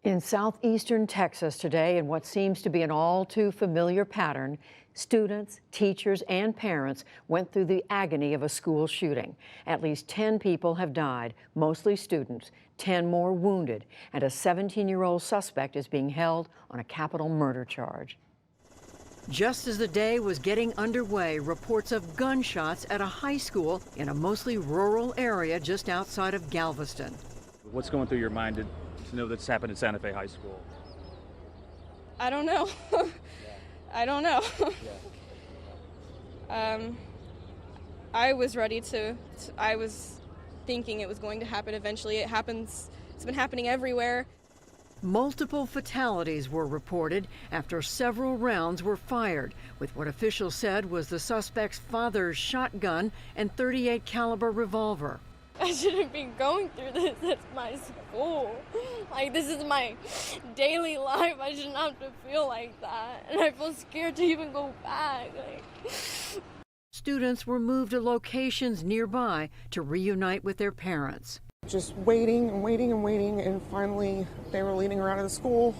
In southeastern Texas today, in what seems to be an all too familiar pattern, students, teachers, and parents went through the agony of a school shooting. At least 10 people have died, mostly students, 10 more wounded, and a 17-year-old suspect is being held on a capital murder charge. Just as the day was getting underway, reports of gunshots at a high school in a mostly rural area just outside of Galveston. What's going through your mind to know that's happened at Santa Fe High School? I don't know. I don't know. I was ready I was thinking it was going to happen eventually. It happens. It's been happening everywhere. Multiple fatalities were reported after several rounds were fired, with what officials said was the suspect's father's shotgun and .38 caliber revolver. I shouldn't be going through this. It's my school. Like, this is my daily life. I shouldn't have to feel like that. And I feel scared to even go back. Students were moved to locations nearby to reunite with their parents. Just waiting and waiting and waiting, and finally they were leading her out of the school.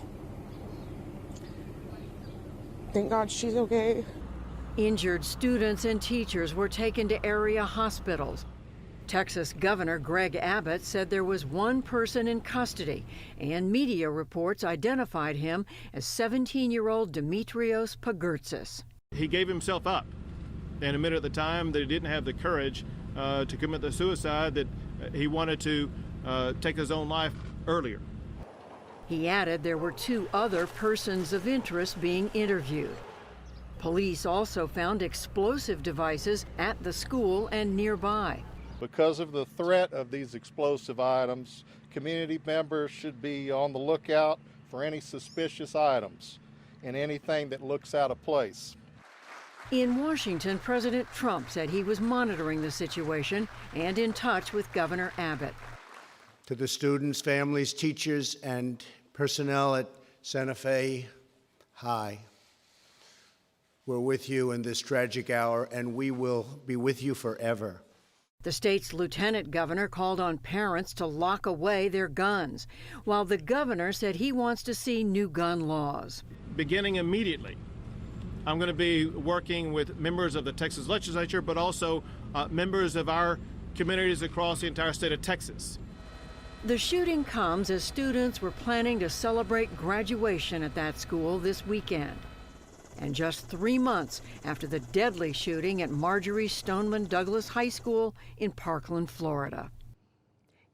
Thank God she's okay. Injured students and teachers were taken to area hospitals. Texas Governor Greg Abbott said there was one person in custody, and media reports identified him as 17-year-old Demetrios Pagurtzis. He gave himself up and admitted at the time that he didn't have the courage to commit the suicide, that he wanted to take his own life earlier. He added there were two other persons of interest being interviewed. Police also found explosive devices at the school and nearby. Because of the threat of these explosive items, community members should be on the lookout for any suspicious items and anything that looks out of place. In Washington, President Trump said he was monitoring the situation and in touch with Governor Abbott. To the students, families, teachers, and personnel at Santa Fe High, we're with you in this tragic hour, and we will be with you forever. The state's lieutenant governor called on parents to lock away their guns, while the governor said he wants to see new gun laws. Beginning immediately, I'm going to be working with members of the Texas legislature, but also members of our communities across the entire state of Texas. The shooting comes as students were planning to celebrate graduation at that school this weekend. And just 3 months after the deadly shooting at Marjory Stoneman Douglas High School in Parkland, Florida.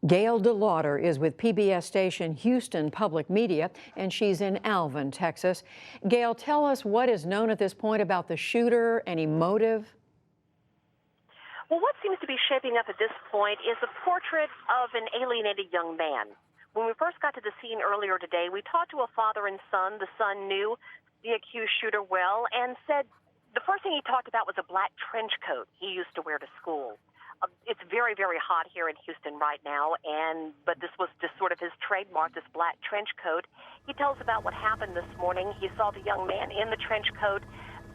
Gail DeLauder is with PBS station Houston Public Media, and she's in Alvin, Texas. Gail, tell us what is known at this point about the shooter, any motive? Well, what seems to be shaping up at this point is a portrait of an alienated young man. When we first got to the scene earlier today, we talked to a father and son. The son knew the accused shooter well and said the first thing he talked about was a black trench coat he used to wear to school. It's very, very hot here in Houston right now, but this was just sort of his trademark, this black trench coat. He tells about what happened this morning. He saw the young man in the trench coat,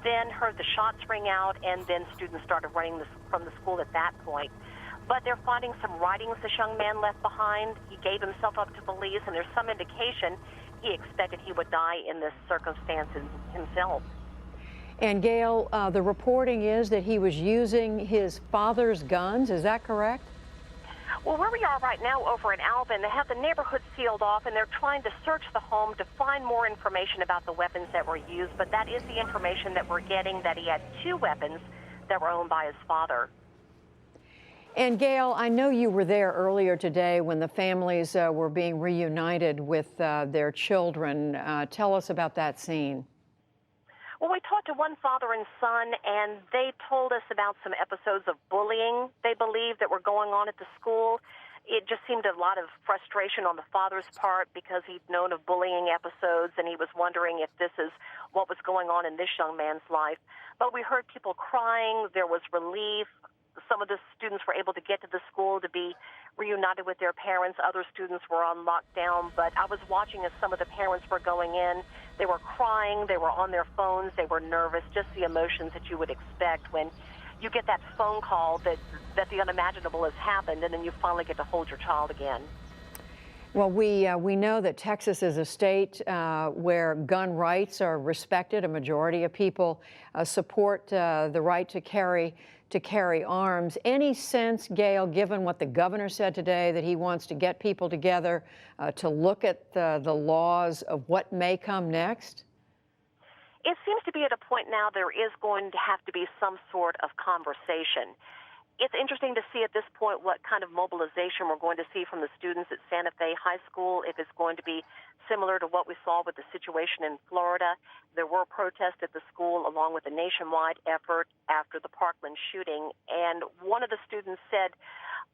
then heard the shots ring out, and then students started running from the school at that point. But they're finding some writings this young man left behind. He gave himself up to police, and there's some indication he expected he would die in this circumstance himself. And Gail, the reporting is that he was using his father's guns. Is that correct? Well, where we are right now over in Alvin, they have the neighborhood sealed off, and they're trying to search the home to find more information about the weapons that were used. But that is the information that we're getting, that he had two weapons that were owned by his father. And Gail, I know you were there earlier today when the families were being reunited with their children. Tell us about that scene. Well, we talked to one father and son, and they told us about some episodes of bullying they believe that were going on at the school. It just seemed a lot of frustration on the father's part because he'd known of bullying episodes, and he was wondering if this is what was going on in this young man's life. But we heard people crying. There was relief. Some of the students were able to get to the school to be reunited with their parents. Other students were on lockdown. But I was watching as some of the parents were going in. They were crying. They were on their phones. They were nervous, just the emotions that you would expect when you get that phone call that the unimaginable has happened, and then you finally get to hold your child again. Well, we know that Texas is a state where gun rights are respected. A majority of people support the right to carry arms. Any sense, Gail, given what the governor said today, that he wants to get people together to look at the laws of what may come next? It seems to be at a point now there is going to have to be some sort of conversation. It's interesting to see at this point what kind of mobilization we're going to see from the students at Santa Fe High School, if it's going to be similar to what we saw with the situation in Florida. There were protests at the school along with a nationwide effort after the Parkland shooting, and one of the students said,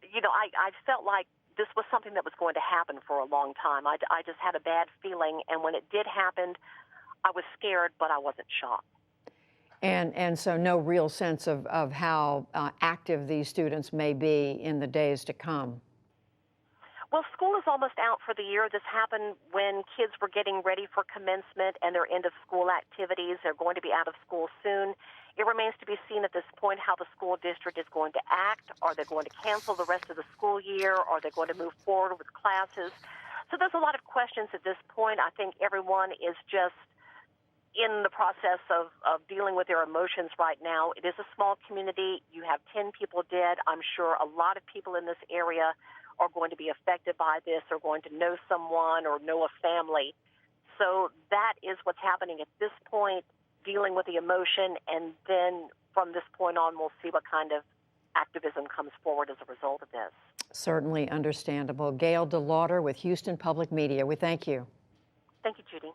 you know, I felt like this was something that was going to happen for a long time. I just had a bad feeling, and when it did happen, I was scared, but I wasn't shocked. And so no real sense of how active these students may be in the days to come. Well, school is almost out for the year. This happened when kids were getting ready for commencement and their end of school activities. They're going to be out of school soon. It remains to be seen at this point how the school district is going to act. Are they going to cancel the rest of the school year? Are they going to move forward with classes? So there's a lot of questions at this point. I think everyone is just in the process of dealing with their emotions right now. It is a small community. You have 10 people dead. I'm sure a lot of people in this area are going to be affected by this, or going to know someone or know a family. So that is what's happening at this point, dealing with the emotion, and then from this point on, we'll see what kind of activism comes forward as a result of this. Certainly understandable. Gail DeLauder with Houston Public Media, we thank you. Thank you, Judy.